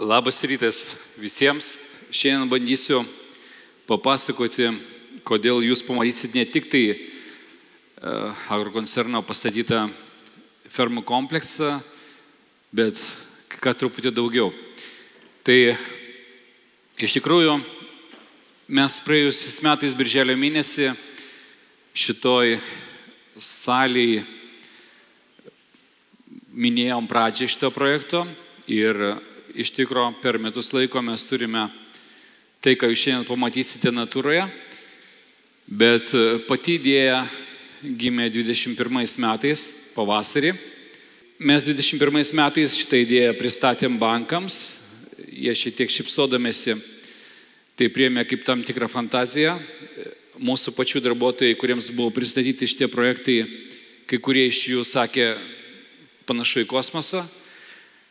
Labas rytas visiems. Šiandien bandysiu papasakoti, kodėl jūs pamatysit ne tik tai agrokoncerno pastatytą fermų kompleksą, bet ką truputį daugiau. Tai iš tikrųjų mes praėjusiais metais birželio mėnesį šitoj salėje minėjom pradžią šito projekto ir iš tikro per metus laiko mes turime tai, ką jūs šiandien pamatysite natūroje, bet pati idėja gimė 21 metais pavasarį. Mes 21 metais šitą idėją pristatėm bankams, jie šiek tiek šypsodamiesi tai priėmė kaip tam tikrą fantaziją. Mūsų pačių darbuotojai, kuriems buvo pristatyti šitie projektai, kai kurie iš jų sakė panašu į kosmosą,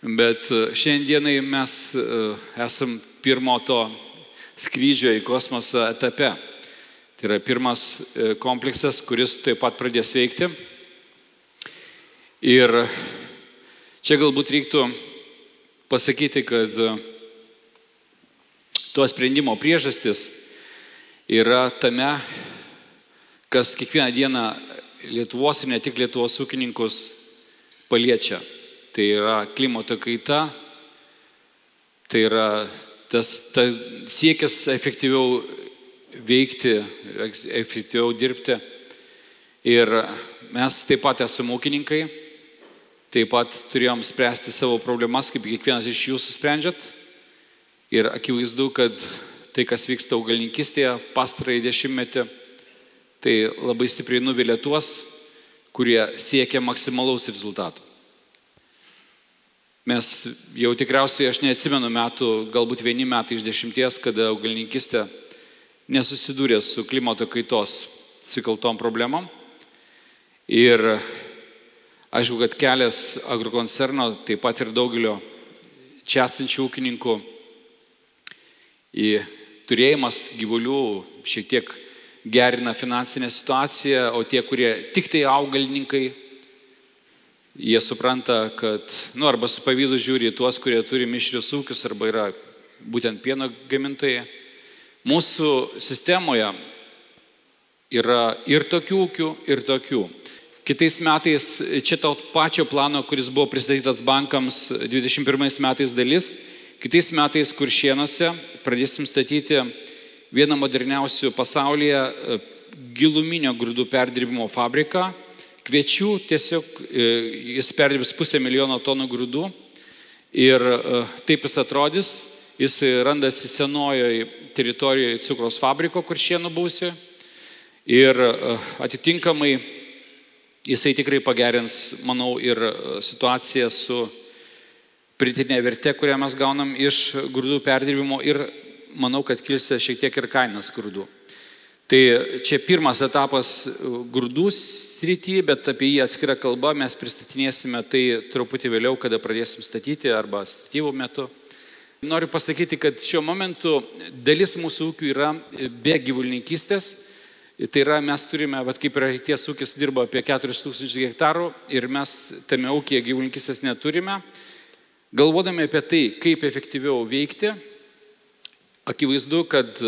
bet šiandienai mes esam pirmo to skrydžio į kosmosą etape. Tai yra pirmas kompleksas, kuris taip pat pradės veikti. Ir čia galbūt reiktų pasakyti, kad to sprendimo priežastis yra tame, kas kiekvieną dieną Lietuvos ir ne tik Lietuvos ūkininkus paliečia. Tai yra klimato kaita, tai yra siekis efektyviau veikti, efektyviau dirbti. Ir mes taip pat esame ūkininkai, taip pat turėjom spręsti savo problemas, kaip kiekvienas iš jūsų sprendžiat. Ir akivaizdu, kad tai, kas vyksta augalininkystėje pastarąjį dešimtmetį, tai labai stipriai nuvilia tuos, kurie siekia maksimalaus rezultato. Mes jau tikriausiai, aš neatsimenu metų, galbūt 1 metai iš 10, kada augalininkystė nesusidūrė su klimato kaitos sukeltom problemom. Ir aišku, kad kelias agrokoncerno, taip pat ir daugelio čia esančių ūkininkų į turėjimas gyvulių šiek tiek gerina finansinę situaciją, o tie, kurie tik tai augalininkai, jie supranta, kad, arba su pavydu žiūri tuos, kurie turi mišrius ūkius, arba yra būtent pieno gamintojai. Mūsų sistemoje yra ir tokių ūkių, ir tokių. Kitais metais čia to pačio plano, kuris buvo pristatytas bankams 21 metais dalis, kitais metais Kuršėnuose pradėsim statyti vieną moderniausių pasaulyje giluminio grūdų perdirbimo fabriką. Kviečių tiesiog jis perdirbs 500 000 tonų grūdų ir taip jis atrodys. Jis randasi senojoje teritorijoje cukraus fabriko Kuršėnų buvusio ir atitinkamai jisai tikrai pagerins, manau, ir situaciją su pridėtinė vertė, kurią mes gaunam iš grūdų perdirbimo ir manau, kad kilsia šiek tiek ir kainas grūdų. Tai čia pirmas etapas grūdų srity, bet apie jį atskira kalba mes pristatinėsime tai truputį vėliau, kada pradėsim statyti arba statybų metu. Noriu pasakyti, kad šiuo momentu dalis mūsų ūkių yra be gyvulininkystės. Tai yra, mes turime, kaip ir ties ūkis dirba apie 4000 hektarų ir mes tame ūkyje gyvulininkystės neturime. Galvodami apie tai, kaip efektyviau veikti, akivaizdu, kad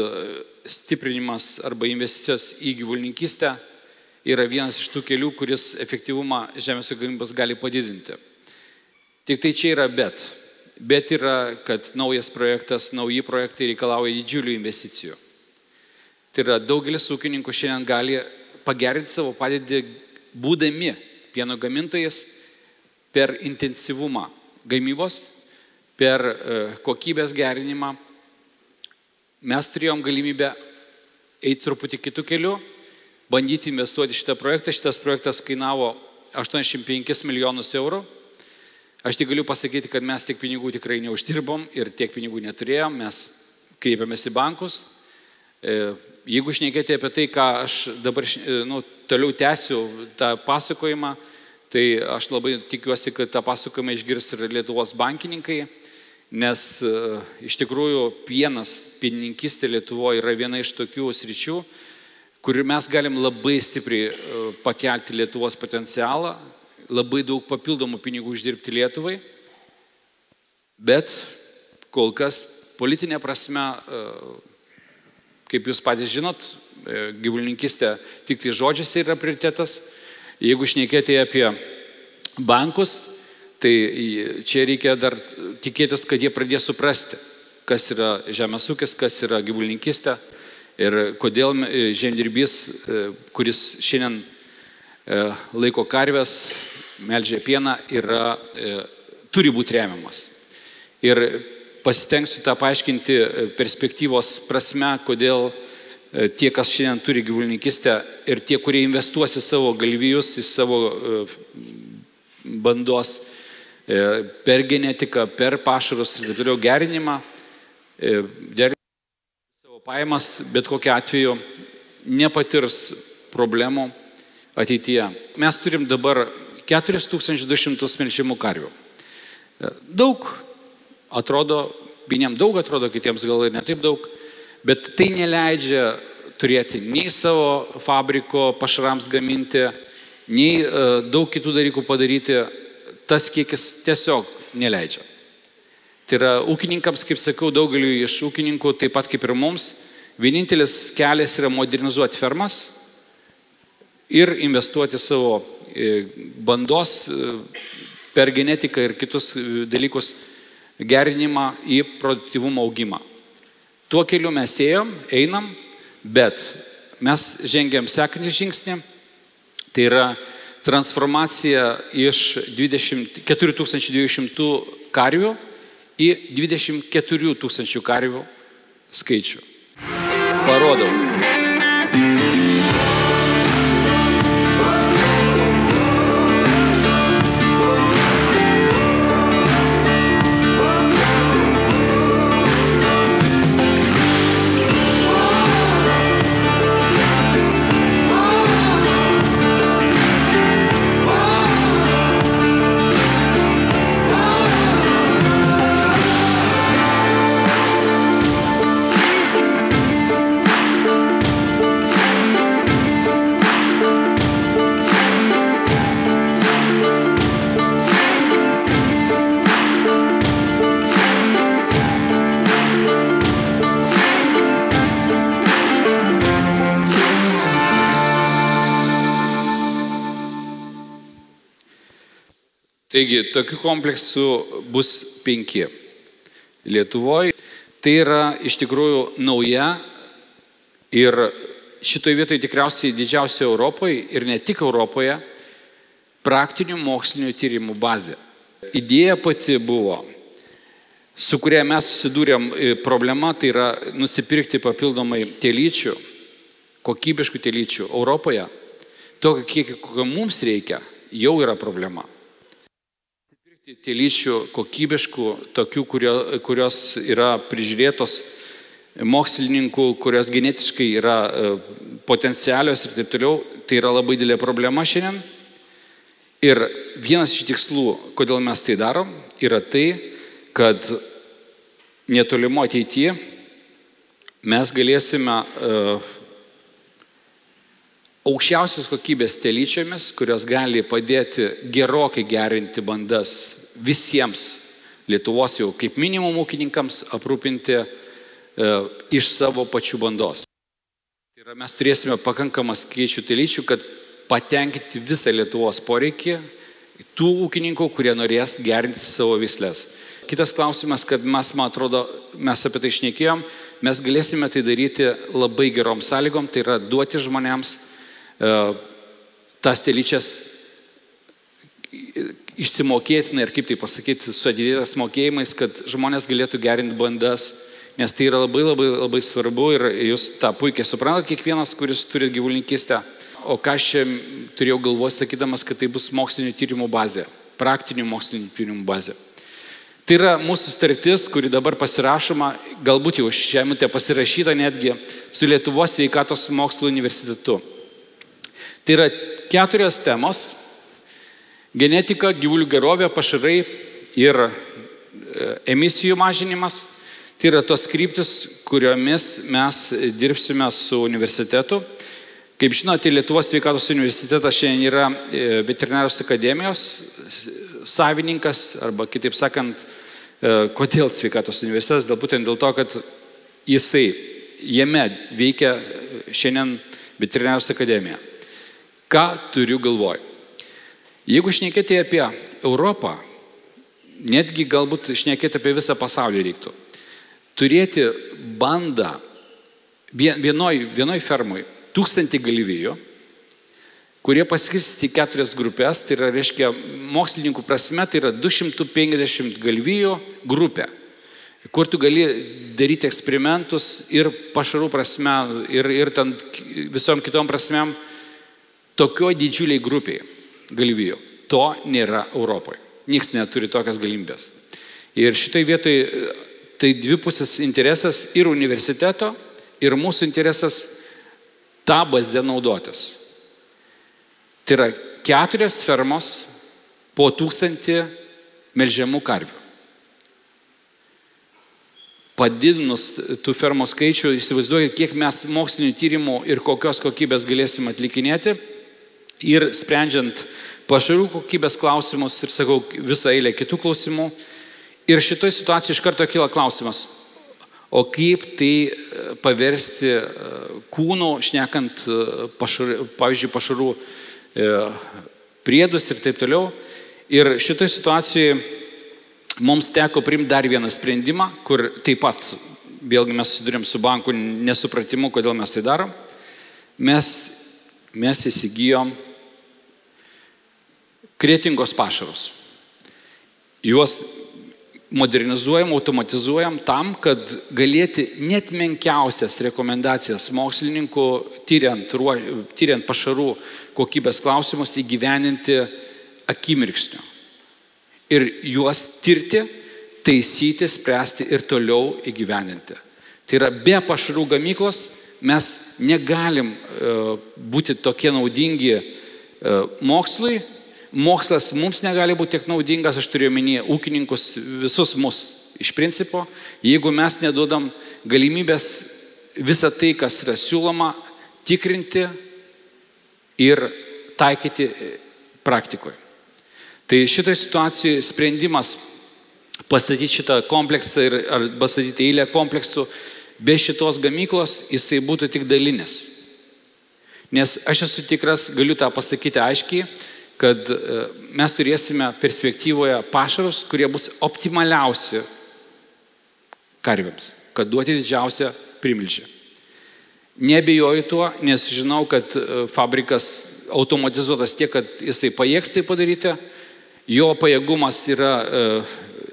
stiprinimas arba investicijos į gyvulininkystę yra vienas iš tų kelių, kuris efektyvumą žemės ūkio gamybos gali padidinti. Tik tai čia yra bet. Bet yra, kad naujas projektas, nauji projektai reikalauja didžiulių investicijų. Tai yra, daugelis ūkininkų šiandien gali pagerinti savo padėtį būdami pieno gamintojais per intensyvumą gamybos, per kokybės gerinimą. Mes turėjom galimybę eiti truputį kitų kelių, bandyti investuoti šitą projektą. Šitas projektas kainavo 85 milijonus eurų. Aš tik galiu pasakyti, kad mes tiek pinigų tikrai neuždirbom ir tiek pinigų neturėjom. Mes kreipėmės į bankus. Jeigu šnekėti apie tai, ką aš dabar toliau tęsiu tą pasakojimą, tai aš labai tikiuosi, kad tą pasakojimą išgirs ir Lietuvos bankininkai. Nes iš tikrųjų pienininkystė Lietuvoje yra viena iš tokių sričių, kur mes galim labai stipriai pakelti Lietuvos potencialą, labai daug papildomų pinigų uždirbti Lietuvai, bet kol kas politinė prasme, kaip jūs patys žinot, gyvulininkystė tik tai žodžiuose yra prioritetas. Jeigu šnekėti apie bankus, tai čia reikia dar tikėtis, kad jie pradės suprasti, kas yra žemės ūkis, kas yra gyvulininkystė ir kodėl žemdirbys, kuris šiandien laiko karves, melžia pieną, turi būti remiamas. Ir pasistengsiu tą paaiškinti perspektyvos prasme, kodėl tie, kas šiandien turi gyvulininkystę ir tie, kurie investuos į savo galvijus, į savo bandos, per genetiką, per pašarus ir taip toliau gerinimą, savo pajamas, bet kokiu atveju nepatirs problemų ateityje. Mes turim dabar 4200 melžimų karvių. Daug atrodo, vieniems daug atrodo, kitiems gal ir ne taip daug, bet tai neleidžia turėti nei savo fabriko pašarams gaminti, nei daug kitų dalykų padaryti, tas kiekis tiesiog neleidžia. Tai yra ūkininkams, kaip sakiau, daugeliu iš ūkininkų, taip pat kaip ir mums, vienintelis kelias yra modernizuoti fermas ir investuoti savo bandos per genetiką ir kitus dalykus gerinimą į produktyvumo augimą. Tuo keliu mes einam, bet mes žengiam sekantį žingsnį, tai yra transformacija iš 4200 karvių į 24 000 karvių skaičių. Parodau. Taigi, tokių kompleksų bus 5 Lietuvoje. Tai yra iš tikrųjų nauja ir šitoje vietoje tikriausiai didžiausia Europoje ir ne tik Europoje praktinių mokslinių tyrimų bazė. Idėja pati buvo, su kuria mes susidūrėm problema, tai yra nusipirkti papildomai telyčių, kokybiškų telyčių Europoje. Tokio kiekio, kokio mums reikia, jau yra problema. Telyčių kokybiškų, tokių, kurios yra prižiūrėtos mokslininkų, kurios genetiškai yra potencialios ir taip toliau, tai yra labai didelė problema šiandien. Ir vienas iš tikslų, kodėl mes tai darom, yra tai, kad netolimo ateityje mes galėsime aukščiausios kokybės telyčiomis, kurios gali padėti gerokai gerinti bandas visiems Lietuvos jau kaip minimum ūkininkams aprūpinti iš savo pačių bandos. Tai yra, mes turėsime pakankamą skaičių telyčių, kad patenkinti visą Lietuvos poreikį tų ūkininkų, kurie norės gerinti savo veislės. Kitas klausimas, kad mes, man atrodo, mes apie tai šnekėjom, mes galėsime tai daryti labai gerom sąlygom, tai yra duoti žmonėms tas telyčias išsimokėtina ir kaip tai pasakyti, su atidėtas mokėjimais, kad žmonės galėtų gerinti bandas, nes tai yra labai svarbu ir jūs tą puikiai suprantat, kiekvienas, kuris turi gyvulininkystę. O ką aš turėjau galvos, sakydamas, kad tai bus mokslinio tyrimų bazė, praktinių mokslinio tyrimų bazė. Tai yra mūsų sutartis, kuri dabar pasirašoma, galbūt jau šią minutę pasirašyta netgi su Lietuvos sveikatos mokslų universitetu. Tai yra 4 temos – genetika, gyvulių gerovė, pašarai ir emisijų mažinimas. Tai yra tos kryptis, kuriomis mes dirbsime su universitetu. Kaip žinote, Lietuvos sveikatos universitetas šiandien yra veterinarijos akademijos savininkas, arba kitaip sakant, Kodėl sveikatos universitetas? Būtent dėl to, kad jame veikia šiandien veterinarijos akademija. Ką turiu galvoj? Jeigu šnekėti apie Europą, netgi galbūt šnekėti apie visą pasaulį reiktų, turėti bandą vienoj fermoj 1000 galvijų, kurie paskirstyti 4 grupės, tai yra, reiškia, mokslininkų prasme, tai yra 250 galvijų grupė, kur tu gali daryti eksperimentus ir pašarų prasme, ir ten visom kitom prasmėm, tokioj didžiuliai grupiai galvijų. To nėra Europoje. Niekas neturi tokias galimybės. Ir šitai vietoj tai dvipusis interesas ir universiteto, ir mūsų interesas tą bazę naudotis. Tai yra 4 fermos po 1000 melžiamų karvių. Padidinus tų fermų skaičių, įsivaizduokit, kiek mes mokslinių tyrimų ir kokios kokybės galėsim atlikinėti ir sprendžiant pašarų kokybės klausimus ir, sakau, visą eilę kitų klausimų. Ir šitoj situacijai iš karto kyla klausimas, o kaip tai paversti kūnų, šnekant, pavyzdžiui, pašarų priedus ir taip toliau. Ir šitoj situacijai mums teko priimti dar vieną sprendimą, kur taip pat, vėlgi mes susidurėm su bankų nesupratimu, kodėl mes tai darom. Mes įsigijom kretingos pašarus. Juos modernizuojam, automatizuojam tam, kad galėti net menkiausias rekomendacijas mokslininkų, tyriant pašarų kokybės klausimus, įgyveninti akimirksniu. Ir juos tirti, taisyti, spręsti ir toliau įgyveninti. Tai yra, be pašarų gamyklos mes negalim būti tokie naudingi mokslui. Mokslas mums negali būti tiek naudingas, aš turiu omenyje ūkininkus, visus mus iš principo, jeigu mes neduodam galimybės visą tai, kas yra siūloma, tikrinti ir taikyti praktikoje. Tai šitoj situacijai sprendimas pastatyti šitą kompleksą ar pastatyti eilę kompleksų be šitos gamyklos, jisai būtų tik dalinis. Nes aš esu tikras, galiu tą pasakyti aiškiai, kad mes turėsime perspektyvoje pašarus, kurie bus optimaliausi karvėms, kad duoti didžiausią primilžį. Neabejoju tuo, nes žinau, kad fabrikas automatizuotas tiek, kad jisai pajėgs tai padaryti. Jo pajėgumas yra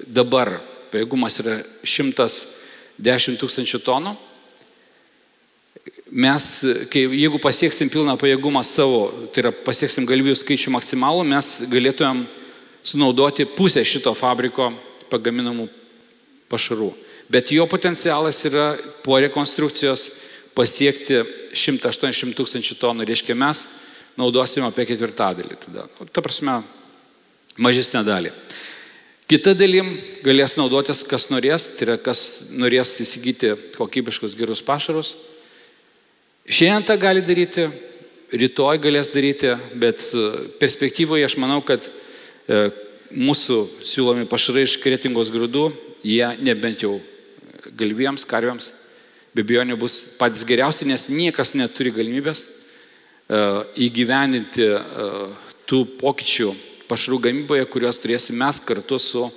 dabar, pajėgumas yra 110 000 tonų. Mes, jeigu pasieksim pilną pajėgumą savo, tai yra pasieksim galvijų skaičių maksimalų, mes galėtumėm sunaudoti pusę šito fabriko pagaminamų pašarų. Bet jo potencialas yra po rekonstrukcijos pasiekti 180 000 tonų. Reiškia, mes naudosime apie 1/4 tada. Ta prasme, mažesnę dalį. Kita dalim galės naudotis, kas norės, tai yra, kas norės įsigyti kokybiškus gerus pašarus. Šiandien tą gali daryti, rytoj galės daryti, bet perspektyvoje aš manau, kad mūsų siūlomi pašarai iš kretingos grūdų, jie nebent jau galvijams, karvėms, be abejonių bus patys geriausi, nes niekas neturi galimybės įgyvendinti tų pokyčių pašarų gamyboje, kuriuos turėsime mes kartu su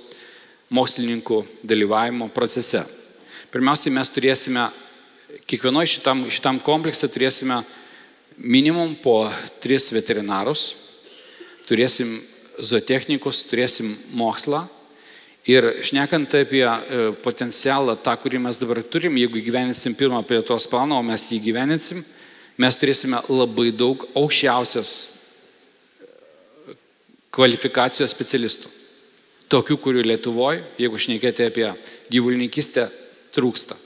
mokslininkų dalyvavimo procese. Pirmiausiai mes turėsime kiekvienoj šitam komplekse turėsime minimum po 3 veterinarus, turėsim zootechnikus, turėsim mokslą ir šnekant apie potencialą tą, kurį mes dabar turim, jeigu gyveninsim pirmą plėtros planą, o mes jį gyveninsim, mes turėsime labai daug aukščiausios kvalifikacijos specialistų. Tokių, kurių Lietuvoje, jeigu šnekėti apie gyvulininkystę, trūksta.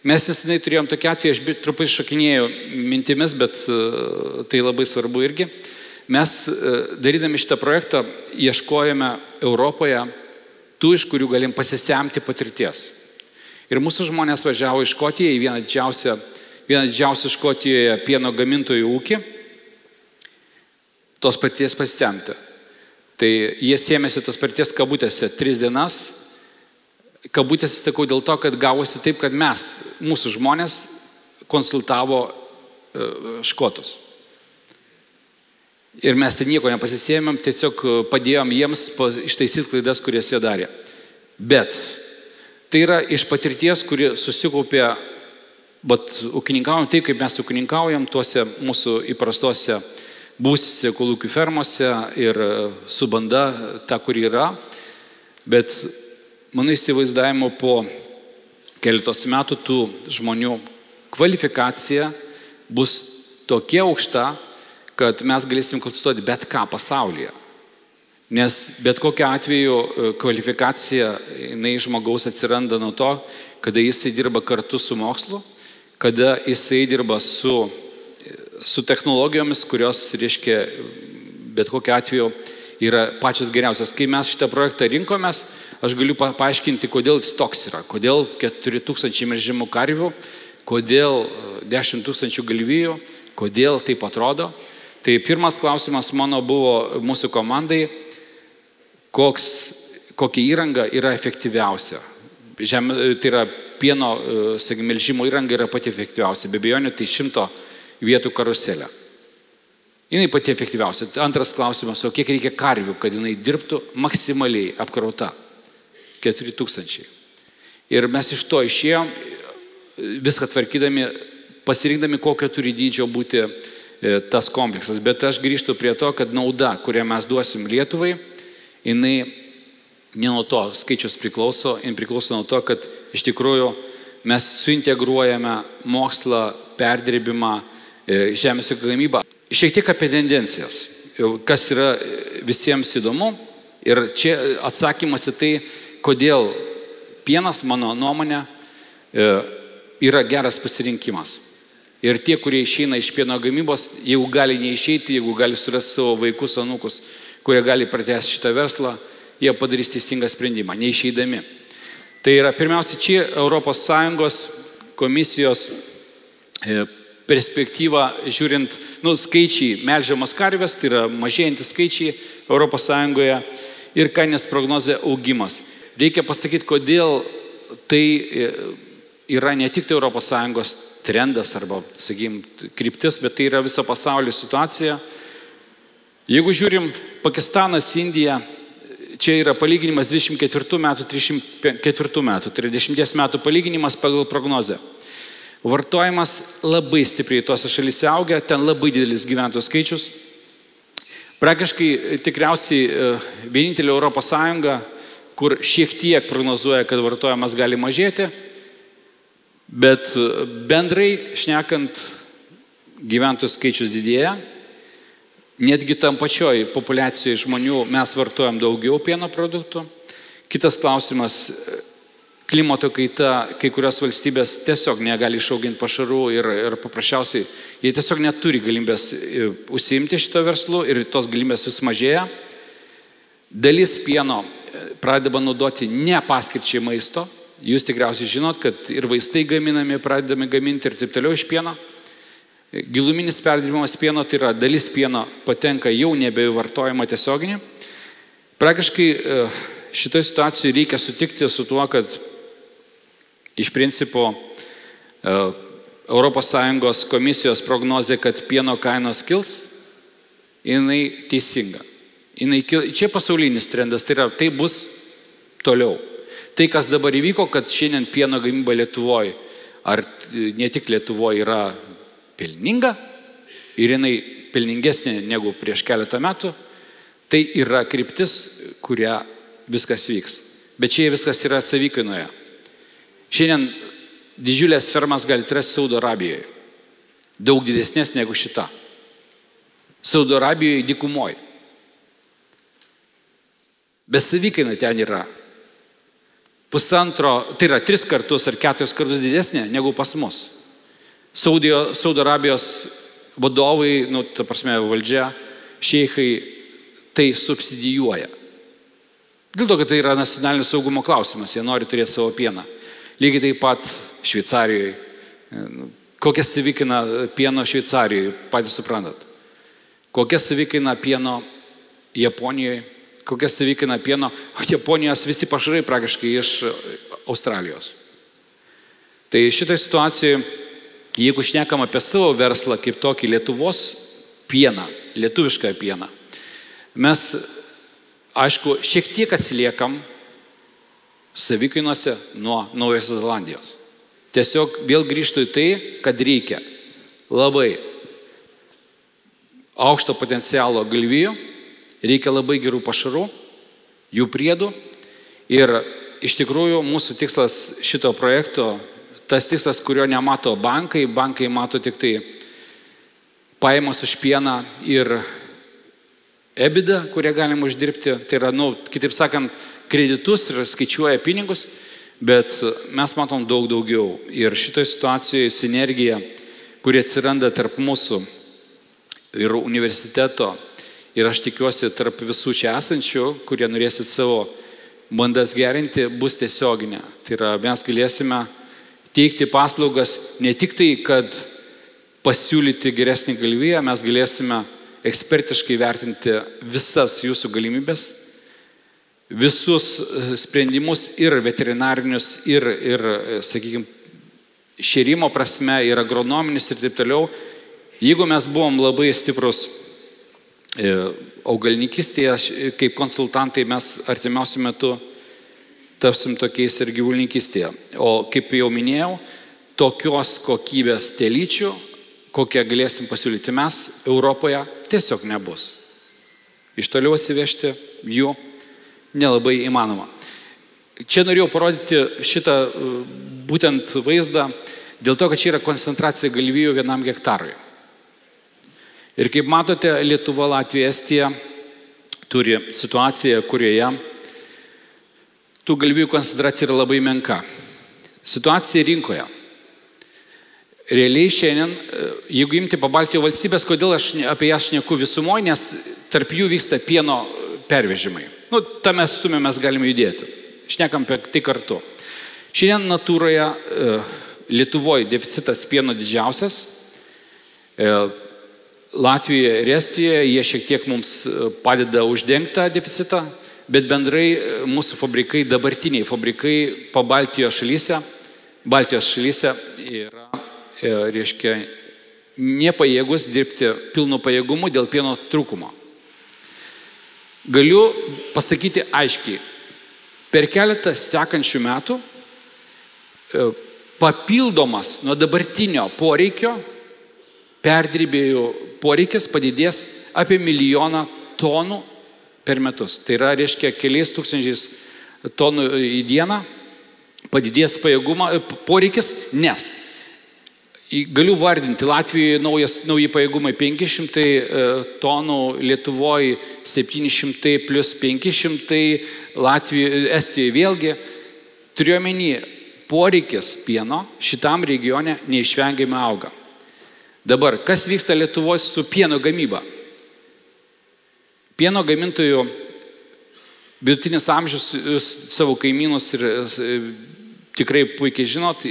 Mes nesenai turėjom tokį atvejį, aš truputį šokinėjau mintimis, bet tai labai svarbu irgi. Mes, darydami šitą projektą, ieškojame Europoje tų, iš kurių galim pasisemti patirties. Ir mūsų žmonės važiavo į Škotiją, į vieną didžiausią Škotijoje pieno gamintojų ūkį, tos patirties pasisemti. Tai jie sėmėsi tos patirties kabutėse 3 dienas, kabutėse sakau dėl to, kad gavosi taip, kad mūsų žmonės konsultavo škotus. Ir mes tai nieko nepasisėmėm, tiesiog padėjom jiems ištaisyti klaidas, kurias jie darė. Bet tai yra iš patirties, kuri susikaupė, bet ūkininkaujam taip, kaip mes ūkininkaujam tuose mūsų įprastose būsise kolūkių fermose ir su banda ta, kuri yra. Bet mano įsivaizdavimu po keletos metų tų žmonių kvalifikacija bus tokia aukšta, kad mes galėsim konsultuoti bet ką pasaulyje. Nes bet kokiu atveju kvalifikacija jinai žmogaus atsiranda nuo to, kada jisai dirba kartu su mokslu, kada jisai dirba su technologijomis, kurios, reiškia, bet kokiu atveju yra pačios geriausios. Kai mes šitą projektą rinkomės, aš galiu paaiškinti, kodėl jis toks yra, kodėl 4000 melžimų karvių, kodėl 10 000 galvijų, kodėl taip atrodo. Tai pirmas klausimas mano buvo mūsų komandai, kokia įranga yra efektyviausia. Tai yra pieno, melžimo įranga yra pati efektyviausia. Be abejonių, tai 100 vietų karuselė. Jinai pati efektyviausia. Antras klausimas, o kiek reikia karvių, kad jinai dirbtų maksimaliai apkrauta? 4000. Ir mes iš to išėjom, viską tvarkydami, pasirinkdami, kokio turi dydžio būti tas kompleksas. Bet aš grįžtu prie to, kad nauda, kurią mes duosim Lietuvai, jinai ne nuo to skaičius priklauso, jin priklauso nuo to, kad iš tikrųjų mes suintegruojame mokslą, perdirbimą, žemės ūkio gamybą. Šiek tiek apie tendencijas, kas yra visiems įdomu. Ir čia atsakymas į tai, kodėl pienas, mano nuomonė, yra geras pasirinkimas. Ir tie, kurie išeina iš pieno gamybos, jeigu gali neišeiti, jeigu gali surasti savo vaikus, anūkus, kurie gali pratęsti šitą verslą, jie padarys teisingą sprendimą, neišeidami. Tai yra pirmiausia, čia ES komisijos perspektyva, žiūrint, skaičiai melžiamos karvės, tai yra mažėjantis skaičiai ES ir kainės prognozė augimas. Reikia pasakyti, kodėl tai yra ne tik tai ES trendas arba, sakykim, kryptis, bet tai yra viso pasaulio situacija. Jeigu žiūrim Pakistanas, Indija, čia yra palyginimas 24 metų, 34 metų, tai yra 10 metų palyginimas pagal prognozę. Vartojimas labai stipriai tose šalyse augia, ten labai didelis gyventojų skaičius. Praktiškai tikriausiai vienintelė ES, kur šiek tiek prognozuoja, kad vartojimas gali mažėti, bet bendrai šnekant gyventojų skaičius didėja, netgi tam pačioj populiacijoje žmonių mes vartojam daugiau pieno produktų. Kitas klausimas, klimato kaita, kai kurios valstybės tiesiog negali išauginti pašarų ir paprasčiausiai jie tiesiog neturi galimybės užsiimti šito verslu ir tos galimybės vis mažėja. Dalis pieno pradeda naudoti ne paskirčiai maisto. Jūs tikriausiai žinot, kad ir vaistai gaminami, pradedami gaminti ir taip toliau iš pieno. Giluminis perdirbimas pieno, tai yra dalis pieno patenka jau nebevartojama tiesioginį. Praktiškai šitoje situacijoje reikia sutikti su tuo, kad iš principo ES komisijos prognozė, kad pieno kainos kils, jinai teisinga. Čia pasaulinis trendas, tai bus toliau. Tai, kas dabar įvyko, kad šiandien pieno gamyba Lietuvoje, ar ne tik Lietuvoje, yra pelninga ir jinai pelningesnė negu prieš keletą metų, tai yra kryptis, kuria viskas vyks. Bet čia viskas yra savikainoje. Šiandien didžiulės fermas gali rasti Saudo Arabijoje. Daug didesnės negu šita. Saudo Arabijoje dykumoje. Bet savikaina ten yra tai yra 3 kartus ar 4 kartus didesnė negu pas mus. Saudo Arabijos vadovai, ta prasme valdžia, šeichai, tai subsidijuoja. Dėl to, kad tai yra nacionalinio saugumo klausimas, jie nori turėti savo pieną. Lygiai taip pat Šveicarijoje. Kokia savikaina pieno Šveicarijoje, patys suprantat. Kokia savikaina pieno Japonijoje. Kokia savikaina pieno, Japonijos visi pašarai praktiškai iš Australijos. Tai šitą situaciją, jeigu šnekam apie savo verslą kaip tokį Lietuvos pieną, lietuvišką pieną, mes, aišku, šiek tiek atsiliekam savikainuose nuo Naujosios Zelandijos. Tiesiog vėl grįžtų į tai, kad reikia labai aukšto potencialo galvijų, reikia labai gerų pašarų, jų priedų ir iš tikrųjų mūsų tikslas šito projekto, tas tikslas, kurio nemato bankai mato tik tai pajamos už pieną ir EBITDA, kurią galima uždirbti, tai yra, kitaip sakant, kreditus ir skaičiuoja pinigus, bet mes matom daug daugiau. Ir šitoje situacijoje sinergija, kuri atsiranda tarp mūsų ir universiteto, ir aš tikiuosi tarp visų čia esančių, kurie norėsit savo bandas gerinti, bus tiesioginė. Tai yra, mes galėsime teikti paslaugas ne tik tai, kad pasiūlyti geresnį galviją, mes galėsime ekspertiškai vertinti visas jūsų galimybės, visus sprendimus ir veterinarinius, ir sakykime, šėrimo prasme, ir agronominis ir taip toliau. Jeigu mes buvom labai stiprus augalininkystėje, kaip konsultantai mes artimiausiu metu tapsim tokiais ir gyvulininkystėje. O kaip jau minėjau, tokios kokybės telyčių, kokią galėsim pasiūlyti mes Europoje, tiesiog nebus. Iš toliau atsivežti jų nelabai įmanoma. Čia norėjau parodyti šitą būtent vaizdą, dėl to, kad čia yra koncentracija galvijų 1 hektarui. Ir kaip matote, Lietuva, Latvija, Estija turi situaciją, kurioje tų galvijų koncentracija yra labai menka. Situacija rinkoje. Realiai šiandien, jeigu imti Pabaltijo valstybės, kodėl aš apie jas šneku visumoje, nes tarp jų vyksta pieno pervežimai. Tame stume mes galime judėti. Šnekam apie tai kartu. Šiandien natūroje Lietuvoje deficitas pieno didžiausias. Latvijoje ir Estijoje jie šiek tiek mums padeda uždengti tą deficitą, bet bendrai mūsų fabrikai, dabartiniai fabrikai Baltijos šalyse yra, reiškia, nepajėgus dirbti pilnu pajėgumu dėl pieno trūkumo. Galiu pasakyti aiškiai, per keletą sekančių metų papildomas nuo dabartinio poreikio perdirbėjų poreikis padidės apie 1 milijoną tonų per metus. Tai yra, reiškia, keliais tūkstančiais tonų į dieną padidės poreikis, nes galiu vardinti, Latvijoje nauji pajėgumai 500 tonų, Lietuvoje 700 plus 500, Latvijoje, Estijoje vėlgi. Turiu omeny, poreikis pieno šitam regione neišvengiamai auga. Dabar, kas vyksta Lietuvoje su pieno gamyba? Pieno gamintojų vidutinis amžius, jūs savo kaimynus ir tikrai puikiai žinot,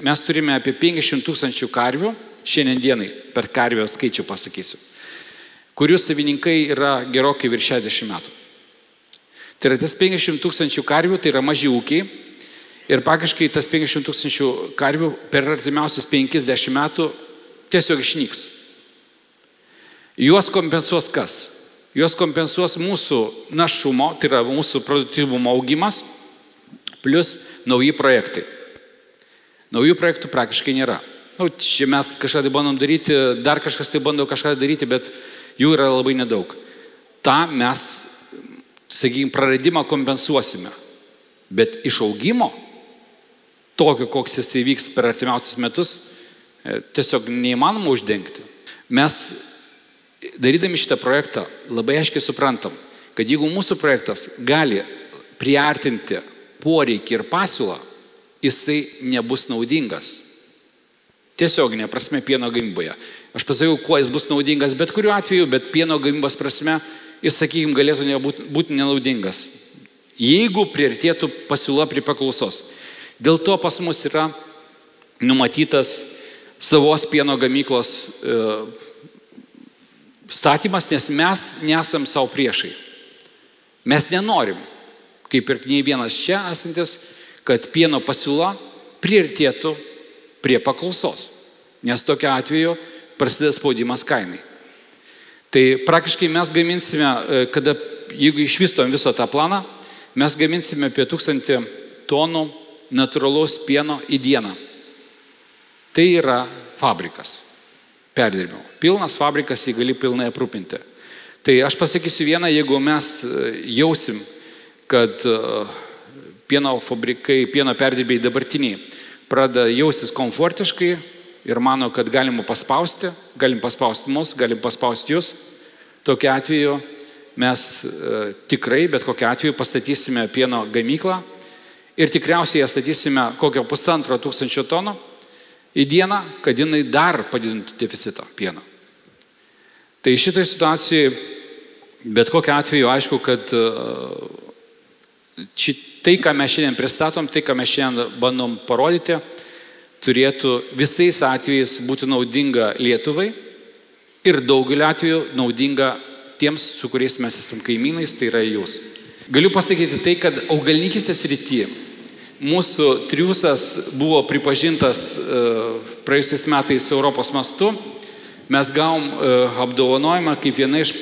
mes turime apie 50 000 karvių, šiandien dienai per karvio skaičių pasakysiu, kurių savininkai yra gerokai virš 60 metų. Tai yra tas 50 000 karvių, tai yra maži ūkiai ir praktiškai tas 50 000 karvių per artimiausius 50 metų tiesiog išnyks. Juos kompensuos kas? Juos kompensuos mūsų našumo, tai yra mūsų produktyvumo augimas, plus nauji projektai. Naujų projektų praktiškai nėra. Čia mes kažką tai bandom daryti, dar kažkas tai bando kažką daryti, bet jų yra labai nedaug. Ta mes, sakykime, praradimą kompensuosime. Bet išaugimo, tokio, koks jis įvyks per artimiausius metus, tiesiog neįmanoma uždengti. Mes, darydami šitą projektą, labai aiškiai suprantam, kad jeigu mūsų projektas gali priartinti poreikį ir pasiūlą, jisai nebus naudingas. Tiesioginė prasme pieno gamyboje. Aš pasakiau, kuo jis bus naudingas bet kuriuo atveju, bet pieno gamybos prasme jis, sakykime, galėtų būti nenaudingas. Jeigu priartėtų pasiūla prie paklausos. Dėl to pas mus yra numatytas savos pieno gamyklos statymas, nes mes nesam savo priešai. Mes nenorim, kaip ir nei vienas čia esantis, kad pieno pasiūla priartėtų prie paklausos, nes tokiu atveju prasideda spaudimas kainai. Tai praktiškai mes gaminsime, jeigu išvystom viso tą planą, mes gaminsime apie 1000 tonų natūralaus pieno į dieną. Tai yra fabrikas perdirbimo. Pilnas fabrikas jį gali pilnai aprūpinti. Tai aš pasakysiu vieną, jeigu mes jausim, kad pieno fabrikai, pieno perdirbėjai dabartiniai pradeda jausis komfortiškai ir mano, kad galim paspausti mus, galim paspausti jūs, tokiu atveju mes tikrai, bet kokiu atveju pastatysime pieno gamyklą ir tikriausiai ją statysime kokio 1500 tonų į dieną, kad jinai dar padidintų deficitą pieno. Tai šitoj situacijai, bet kokiu atveju, aišku, kad tai, ką mes šiandien pristatom, tai, ką mes šiandien bandom parodyti, turėtų visais atvejais būti naudinga Lietuvai ir daugeliu atveju naudinga tiems, su kuriais mes esam kaimynais, tai yra jūs. Galiu pasakyti tai, kad augalininkystės srityje mūsų triūsas buvo pripažintas praėjusiais metais Europos mastu. Mes gavom apdovanojimą kaip viena iš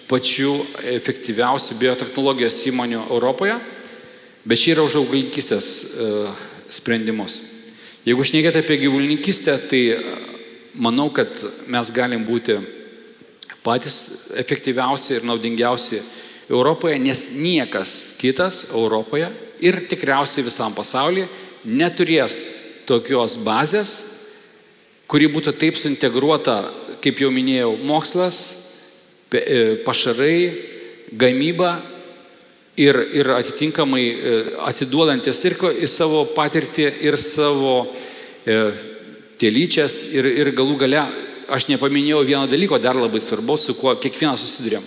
pačių efektyviausių biotechnologijos įmonių Europoje, bet čia yra už augalininkystės sprendimus. Jeigu šnekėt apie gyvulininkystę, tai manau, kad mes galim būti patys efektyviausi ir naudingiausi Europoje, nes niekas kitas Europoje ir tikriausiai visam pasaulyje neturės tokios bazės, kuri būtų taip suintegruota, kaip jau minėjau, mokslas, pašarai, gamyba ir atitinkamai atiduodantis ir į savo patirtį, ir savo telyčias, ir galų gale, aš nepaminėjau vieno dalyko, dar labai svarbaus, su kuo kiekvienas susidurėm.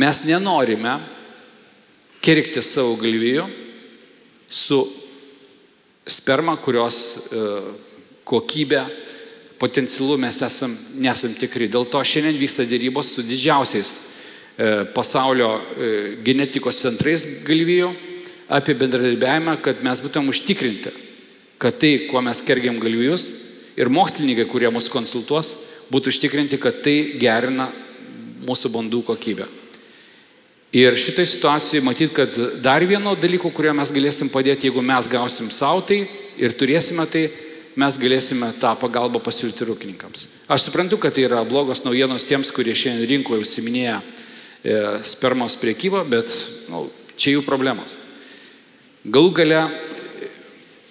Mes nenorime kirkti savo galvijų su sperma, kurios kokybę, potencialu mes nesam tikri. Dėl to šiandien vyksta dėrybos su didžiausiais pasaulio genetikos centrais galvijų apie bendradarbiavimą, kad mes būtum užtikrinti, kad tai, kuo mes kergiam galvijus, ir mokslininkai, kurie mus konsultuos, būtų užtikrinti, kad tai gerina mūsų bandų kokybę. Ir šitoj situacijai matyt, kad dar vieno dalyko, kurio mes galėsim padėti, jeigu mes gausim savo tai ir turėsime tai, mes galėsime tą pagalbą pasiūlyti ūkininkams. Aš suprantu, kad tai yra blogos naujienos tiems, kurie šiandien rinkoje užsiminėja spermos priekybą, bet čia jų problemos. Galų gale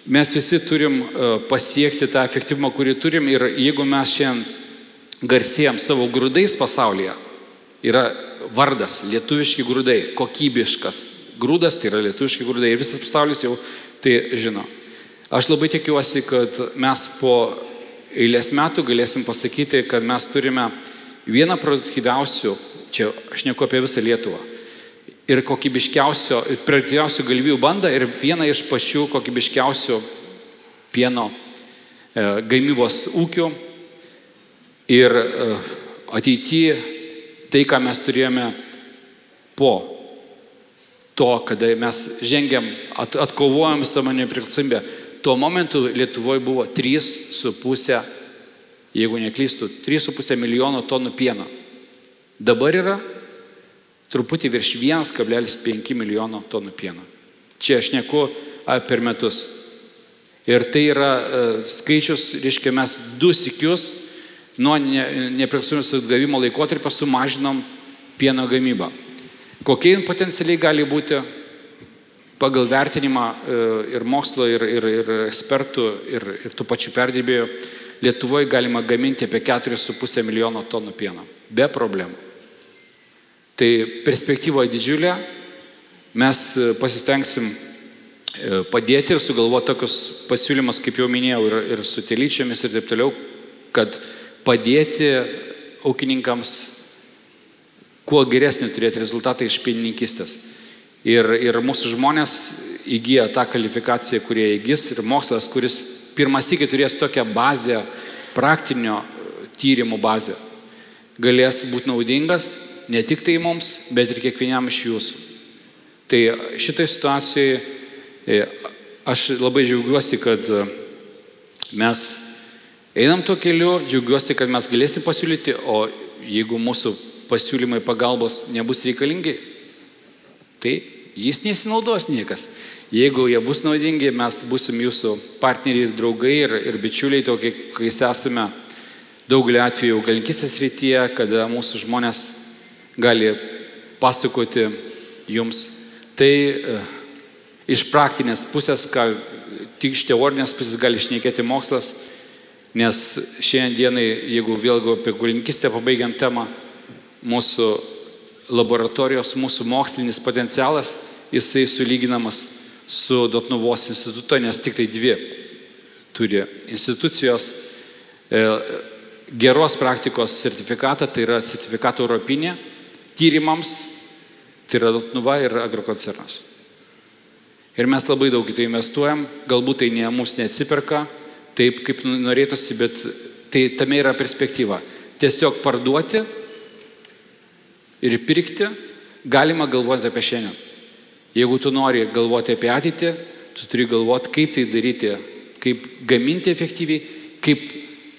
mes visi turim pasiekti tą efektyvumą, kurį turim, ir jeigu mes šiandien garsėjam savo grūdais pasaulyje, yra vardas, lietuviški grūdai, kokybiškas grūdas, tai yra lietuviški grūdai ir visas pasaulis jau tai žino. Aš labai tikiuosi, kad mes po eilės metų galėsim pasakyti, kad mes turime vieną produktyviausių, čia aš neku apie visą Lietuvą, ir produktyviausių galvijų bandą ir vieną iš pačių kokybiškiausių pieno gamybos ūkių. Ir ateityje tai, ką mes turėjome po to, kada mes žengiam, atkovojom savo nepriklausomybę, tuo momentu Lietuvoje buvo 3,5, jeigu neklystu, 3,5 milijono tonų pieno. Dabar yra truputį virš 1,5 milijono tonų pieno. Čia aš neku per metus. Ir tai yra skaičius, reiškia, mes 2 sykius nuo nepriklausomybės atgavimo laikotarpio sumažinom pieno gamybą. Kokie potencialiai gali būti pagal vertinimą ir mokslo, ir ekspertų, ir tų pačių perdirbėjų, Lietuvoje galima gaminti apie 4,5 milijono tonų pieno. Be problemų. Tai perspektyvoje didžiulė. Mes pasistengsim padėti ir sugalvoti tokius pasiūlymus, kaip jau minėjau, ir su telyčiomis ir taip toliau, kad padėti ūkininkams kuo geresnį turėti rezultatą iš pienininkystės. Ir mūsų žmonės įgyja tą kvalifikaciją, kurie įgis, ir mokslas, kuris pirmas sykį turės tokią bazę, praktinio tyrimų bazę, galės būti naudingas ne tik tai mums, bet ir kiekvienam iš jūsų. Tai šitai situacijai aš labai džiaugiuosi, kad mes einam tuo keliu, džiaugiuosi, kad mes galėsim pasiūlyti, o jeigu mūsų pasiūlymai pagalbos nebus reikalingi, tai jis nesinaudos niekas. Jeigu jie bus naudingi, mes būsim jūsų partneriai ir draugai ir bičiuliai, tokie, kai esame daugelį atvejų augalininkystės srityje, kada mūsų žmonės gali pasakoti jums. Tai iš praktinės pusės, tik iš teorinės pusės gali šnekėti mokslas, nes šiandien dienai, jeigu vėlgi apie augalininkystę pabaigiam temą, mūsų laboratorijos, mūsų mokslinis potencialas, jisai sulyginamas su Dotnuvos instituto, nes tik tai 2 turi institucijos geros praktikos sertifikatą, tai yra sertifikato europinė, tyrimams, tai yra Dotnuva ir agrokoncernas. Ir mes labai daug į tai investuojam, galbūt tai mums neatsiperka, taip kaip norėtųsi, bet tai tame yra perspektyva. Tiesiog parduoti ir pirkti galima galvoti apie šiandien. Jeigu tu nori galvoti apie ateitį, tu turi galvoti, kaip tai daryti, kaip gaminti efektyviai, kaip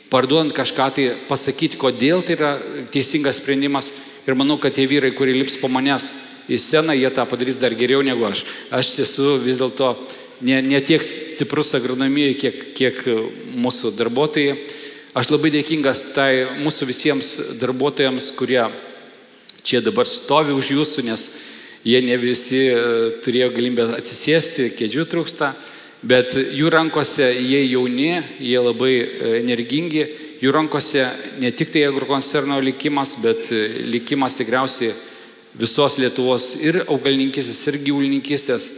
parduodant kažką tai pasakyti, kodėl tai yra teisingas sprendimas. Ir manau, kad tie vyrai, kurie lips po manęs į sceną, jie tą padarys dar geriau negu aš. Aš esu vis dėlto ne tiek stiprus agronomijoje, kiek mūsų darbuotojai. Aš labai dėkingas tai mūsų visiems darbuotojams, kurie čia dabar stovi už jūsų, nes jie ne visi turėjo galimybę atsisėsti, kėdžių trūksta, bet jų rankose jie jauni, jie labai energingi, jų rankose ne tik tai agrokoncerno likimas, bet likimas tikriausiai visos Lietuvos ir augalininkystės, ir gyvulininkystės,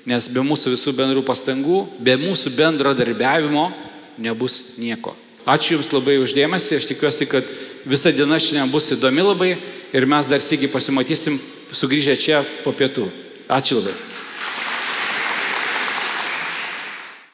nes be mūsų visų bendrų pastangų, be mūsų bendro darbiavimo nebus nieko. Ačiū Jums labai uždėmesį, aš tikiuosi, kad visa diena šiandien bus įdomi labai ir mes dar sykį pasimatysim sugrįžę čia po pietų. Ačiū labai.